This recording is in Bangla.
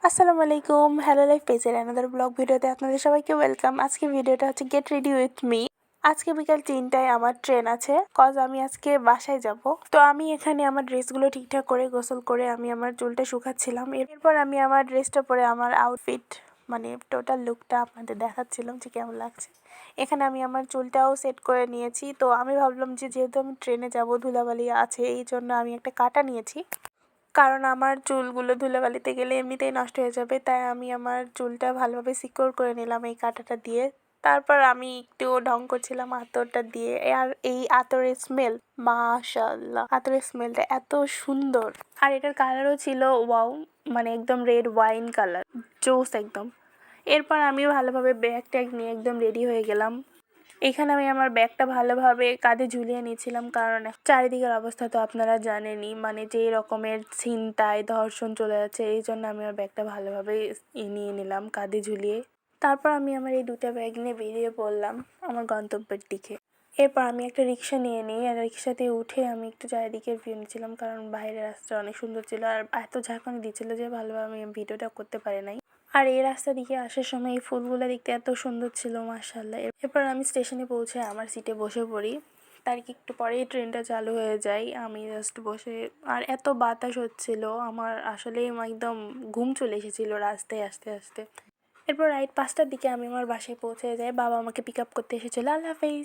আসসালামু আলাইকুম, হ্যালো লাইফ পেজের অ্যানাদার ব্লগ ভিডিওতে আপনাদের সবাইকে ওয়েলকাম। আজকে ভিডিওটা হচ্ছে গেট রেডি উইথ মি। আজকে বিকাল 3টায় আমার ট্রেন আছে, কজ আমি আজকে বাসায় যাব। তো আমি এখানে আমার ড্রেসগুলো ঠিকঠাক করে গোসল করে আমি আমার চুলটা শুকাচ্ছিলাম। এরপর আমি আমার ড্রেসটা পরে আমার আউটফিট মানে টোটাল লুকটা আপনাদের দেখাচ্ছিলাম যে কেমন লাগছে। এখানে আমি আমার চুলটাও সেট করে নিয়েছি। তো আমি ভাবলাম যে যেহেতু আমি ট্রেনে যাব, ধুলাবালি আছে, এই জন্য আমি একটা কাঁটা নিয়েছি, কারণ আমার চুলগুলো ধুলাবালিতে গেলে এমনিতেই নষ্ট হয়ে যাবে। তাই আমি আমার চুলটা ভালোভাবে সিকিউর করে নিলাম এই কাঁটাটা দিয়ে। তারপর আমি একটু ঢং করছিলাম আতরটা দিয়ে। আর এই আতরের স্মেল, মাশাআল্লাহ, আতরের স্মেলটা এত সুন্দর। আর এটার কালারও ছিল ওয়াও, মানে একদম রেড ওয়াইন কালার, জোস একদম। এরপর আমি ভালোভাবে ব্যাগ ট্যাগ নিয়ে একদম রেডি হয়ে গেলাম। এখানে আমি আমার ব্যাগটা ভালোভাবে কাঁধে ঝুলিয়ে নিয়েছিলাম, কারণ চারিদিকের অবস্থা তো আপনারা জানেনই, মানে যেই রকমের ছিনতাই ধর্ষণ চলে যাচ্ছে, এই জন্য আমি আমার ব্যাগটা ভালোভাবে নিয়ে নিলাম কাঁধে ঝুলিয়ে। তারপর আমি আমার এই দুটো ব্যাগ নিয়ে বেরিয়ে পড়লাম আমার গন্তব্যের দিকে। এরপর আমি একটা রিক্সা নিয়ে নিই, আর রিক্সাতে উঠে আমি একটু চারিদিকের ভিউ নিচ্ছিলাম, কারণ বাইরের রাস্তা অনেক সুন্দর ছিল আর এত ঝাঁকানি দিচ্ছিল যে ভালোভাবে আমি ভিডিওটা করতে পারি নাই। আর এই রাস্তা দিকে আসার সময় এই ফুলগুলো দেখতে এত সুন্দর ছিল, মাশাআল্লাহ। এরপর আমি স্টেশনে পৌঁছে আমার সিটে বসে পড়ি। তার কি একটু পরেই ট্রেনটা চালু হয়ে যায়, আমি জাস্ট বসে, আর এত বাতাস হচ্ছিল আমার আসলেই একদম ঘুম চলে এসেছিলো রাস্তায় আসতে আসতে। এরপর রাইট 5টার দিকে আমি আমার বাসায় পৌঁছে যাই, বাবা আমাকে পিক আপ করতে এসেছিলো। আল্লাহ হাফেজ।